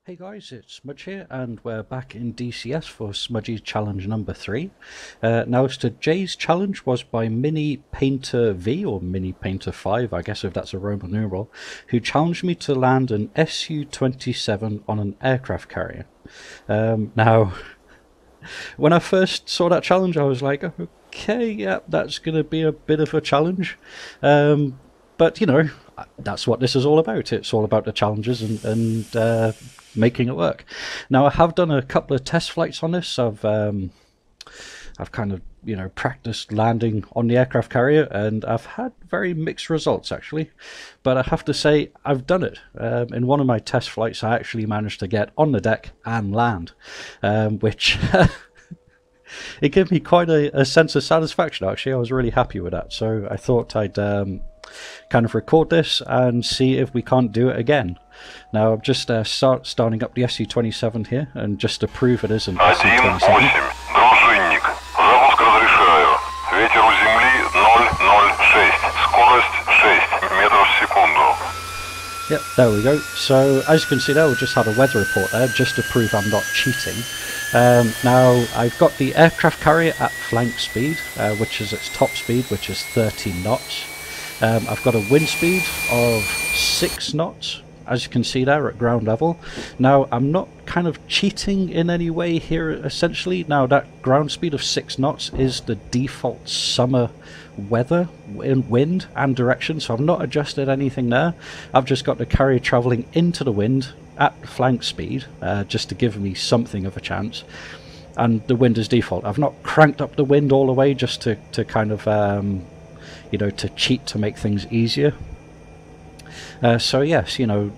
Hey guys, it's Smudge here, and we're back in DCS for Smudges challenge number 3. Now, as to Jay's challenge was by MiniPainterV, or MiniPainter5, I guess if that's a Roman numeral, who challenged me to land an SU27 on an aircraft carrier. Now, when I first saw that challenge, I was like, okay, yeah, that's going to be a bit of a challenge. But, you know, that's what this is all about. It's all about the challenges and making it work. Now, I have done a couple of test flights on this. I've kind of, you know, practiced landing on the aircraft carrier, and I've had very mixed results, actually. But I have to say, I've done it. In one of my test flights, I actually managed to get on the deck and land, which... it gave me quite a sense of satisfaction, actually. I was really happy with that. So I thought I'd kind of record this and see if we can't do it again. Now, I'm just starting up the SU27 here, and just to prove it is an SU27. Дружинник. Запуск разрешаю. Ветер у земли 006. Скорость 6 метров в секунду. Yep, there we go. So, as you can see there, we just had a weather report there, just to prove I'm not cheating. Now, I've got the aircraft carrier at flank speed, which is its top speed, which is 13 knots. I've got a wind speed of 6 knots, as you can see there, at ground level. Now, I'm not kind of cheating in any way here, essentially. Now, that ground speed of 6 knots is the default summer weather in wind and direction, so I've not adjusted anything there. I've just got the carrier travelling into the wind at flank speed, just to give me something of a chance. And the wind is default. I've not cranked up the wind all the way just to kind of... you know, to cheat to make things easier. So yes, you know,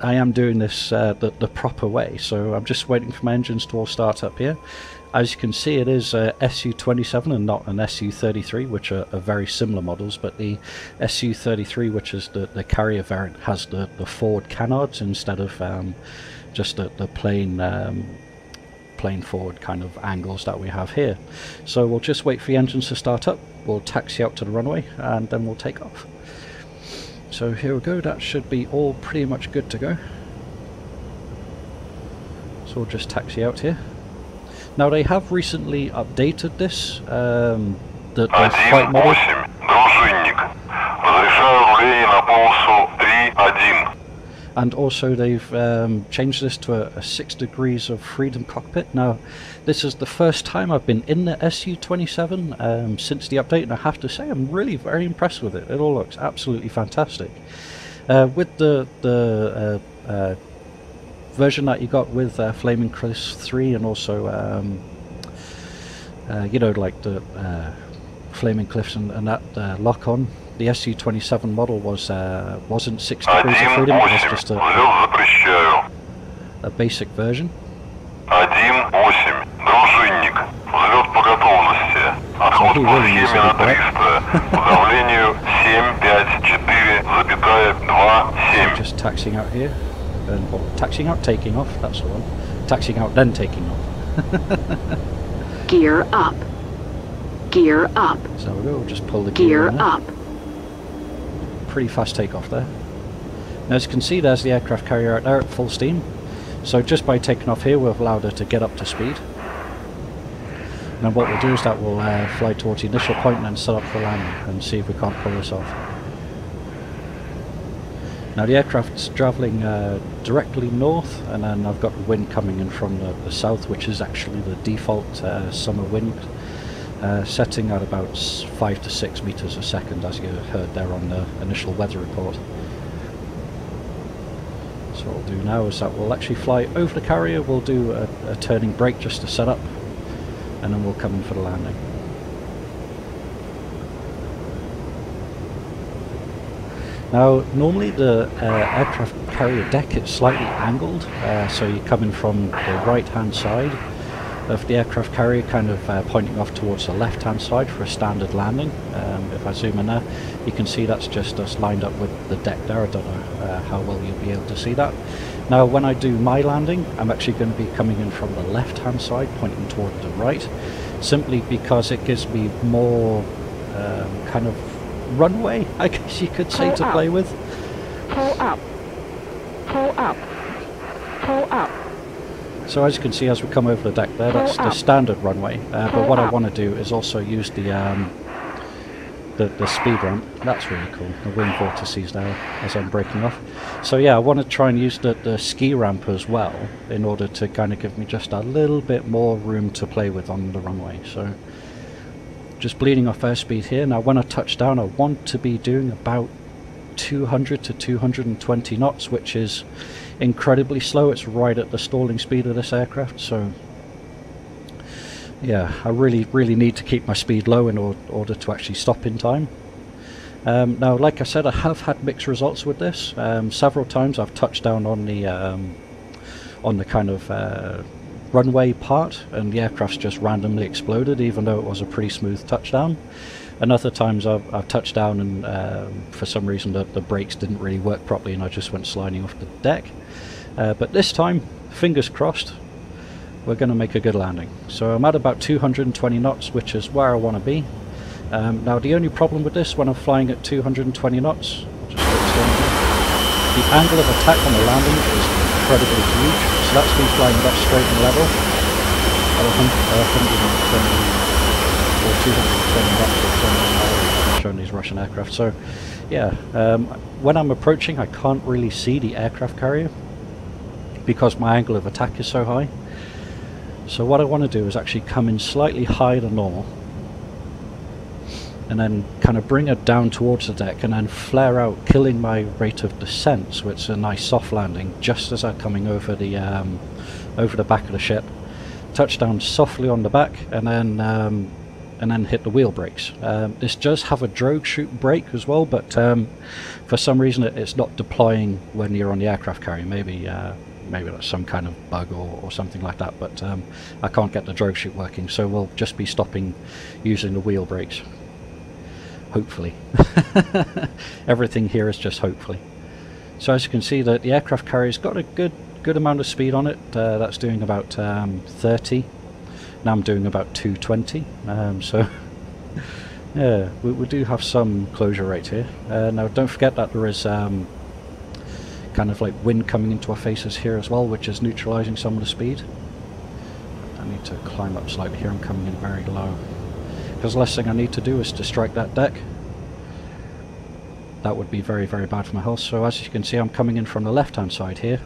I am doing this the proper way. So I'm just waiting for my engines to all start up here. As you can see, it is SU27 and not an SU33, which are very similar models. But the SU33, which is the carrier variant, has the forward canards instead of just the plain forward kind of angles that we have here. So we'll just wait for the engines to start up, we'll taxi out to the runway, and then we'll take off. So here we go, that should be all pretty much good to go. So we'll just taxi out here. Now, they have recently updated this, the flight model. 1-8, дружинник. Разрешаю руление на полосу 3-1. And also they've changed this to a 6 degrees of freedom cockpit. Now, this is the first time I've been in the SU27 since the update, and I have to say I'm really very impressed with it. It all looks absolutely fantastic. With the version that you got with Flaming Cliffs 3, and also you know, like the Flaming Cliffs and that lock-on, the SU27 model wasn't 6 degrees of freedom, it was just a basic version. 1-8, дружинник. Взлет по готовности. Отход по схеме на 300. По давлению 754,27. Just taxiing out here, and well, taxiing out, taking off. That's the one. Taxiing out, then taking off. Gear up. Gear up. So we'll just pull the Gear gear up. Pretty fast takeoff there. Now, as you can see, there's the aircraft carrier out there at full steam. So just by taking off here, we've allowed her to get up to speed. And then what we'll do is that we'll fly towards the initial point and then set up for landing and see if we can't pull this off. Now, the aircraft's travelling directly north, and then I've got wind coming in from the south, which is actually the default summer wind. Setting at about 5 to 6 meters a second, as you heard there on the initial weather report. So what we'll do now is that we'll actually fly over the carrier, we'll do a turning brake just to set up, and then we'll come in for the landing. Now, normally the aircraft carrier deck is slightly angled, so you come in from the right hand side of the aircraft carrier, kind of pointing off towards the left hand side for a standard landing. If I zoom in there, you can see that's just us lined up with the deck there. I don't know how well you'll be able to see that. Now, when I do my landing, I'm actually going to be coming in from the left hand side, pointing toward the right, simply because it gives me more kind of runway, I guess you could say, to play with. Pull up. Pull up. Pull up. So as you can see, as we come over the deck there, that's the standard runway. But what I want to do is also use the speed ramp. That's really cool. The wing vortices there as I'm breaking off. So yeah, I want to try and use the ski ramp as well in order to kind of give me just a little bit more room to play with on the runway. So just bleeding off airspeed here. Now when I touch down, I want to be doing about 200 to 220 knots, which is incredibly slow. It's right at the stalling speed of this aircraft. So yeah, I really need to keep my speed low in order to actually stop in time. Now, like I said, I have had mixed results with this. Several times I've touched down on the kind of runway part, and the aircraft's just randomly exploded, even though it was a pretty smooth touchdown. And other times I've touched down and for some reason the brakes didn't really work properly, and I just went sliding off the deck. But this time, fingers crossed, we're going to make a good landing. So I'm at about 220 knots, which is where I want to be. Now the only problem with this when I'm flying at 220 knots, the angle of attack on the landing is incredibly huge. So that's me flying that straight and level at 120 or 220 knots or something. I'm showing these Russian aircraft. So yeah, when I'm approaching, I can't really see the aircraft carrier because my angle of attack is so high. So what I want to do is actually come in slightly higher than normal and then kind of bring it down towards the deck and then flare out, killing my rate of descent, so it's a nice soft landing just as I'm coming over the back of the ship. Touch down softly on the back and then hit the wheel brakes. This does have a drogue chute brake as well, but for some reason it's not deploying when you're on the aircraft carrier. Maybe that's some kind of bug or something like that, but I can't get the drogue chute working, so we'll just be stopping using the wheel brakes. Hopefully. Everything here is just hopefully. So as you can see, that the aircraft carrier's got a good amount of speed on it. That's doing about 30. Now I'm doing about 220. So yeah, we do have some closure rate here. Now don't forget that there is kind of like wind coming into our faces here as well, which is neutralizing some of the speed. I need to climb up slightly here. I'm coming in very low, because the last thing I need to do is to strike that deck. That would be very bad for my health. So as you can see, I'm coming in from the left hand side here.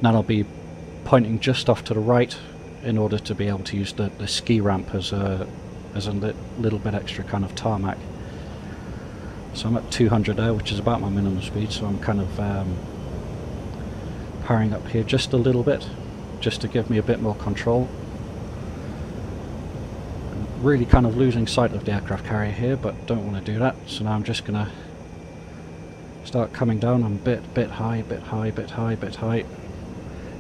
Now I'll be pointing just off to the right in order to be able to use the ski ramp as a little bit extra kind of tarmac. So I'm at 200 there, which is about my minimum speed, so I'm kind of powering up here just a little bit, just to give me a bit more control. I'm really kind of losing sight of the aircraft carrier here, but don't want to do that, so now I'm just going to start coming down on bit high,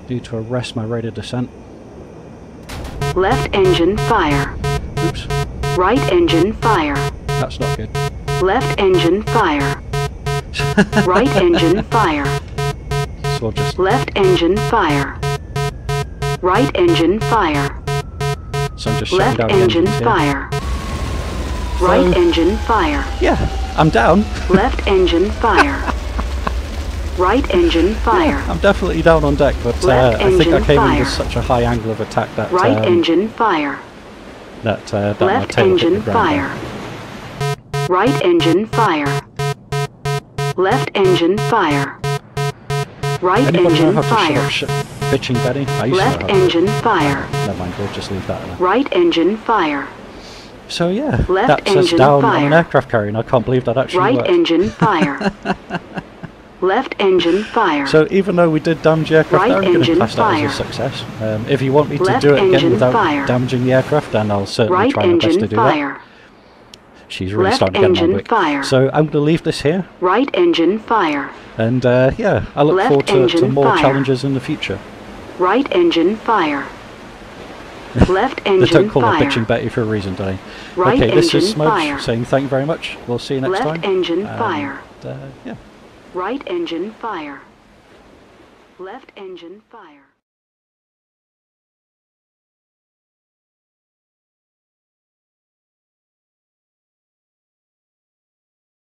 due to arrest my rate of descent. Left engine fire. Oops. Right engine fire. That's not good. Left engine fire. Right engine fire. So I'll just... Left engine fire. Right engine fire. So I'm just Left down engine here. fire. Right engine fire. Yeah, I'm down. Left engine fire. Right engine fire. Yeah, I'm definitely down on deck, but I think I came in with such a high angle of attack that right engine fire. That left engine fire. Right engine fire. Left engine fire. Right Anybody engine know how fire. to bitching Betty? I used Left to know how engine fire. Never mind, we'll just leave that there. Right engine fire. So yeah, Left that's us engine down fire. on an aircraft carrier, and I can't believe that actually Right worked. engine fire. Left engine fire. So even though we did damage the aircraft, Right I'm going to engine class that fire. as a success. If you want me to Left do it again engine without fire. damaging the aircraft, then I'll certainly Right try my best to engine do fire. that. She's really Left starting to get my engine weight. fire. So I'm going to leave this here, Right engine fire. and yeah, I look Left forward to engine more fire. challenges in the future. Right engine fire. Left They engine don't call her fire. Bitching Betty for a reason, do they? Right Okay, this is engine Smudge fire. saying thank you very much. We'll see you next time. Left engine fire. Yeah. Right engine fire. Left engine fire.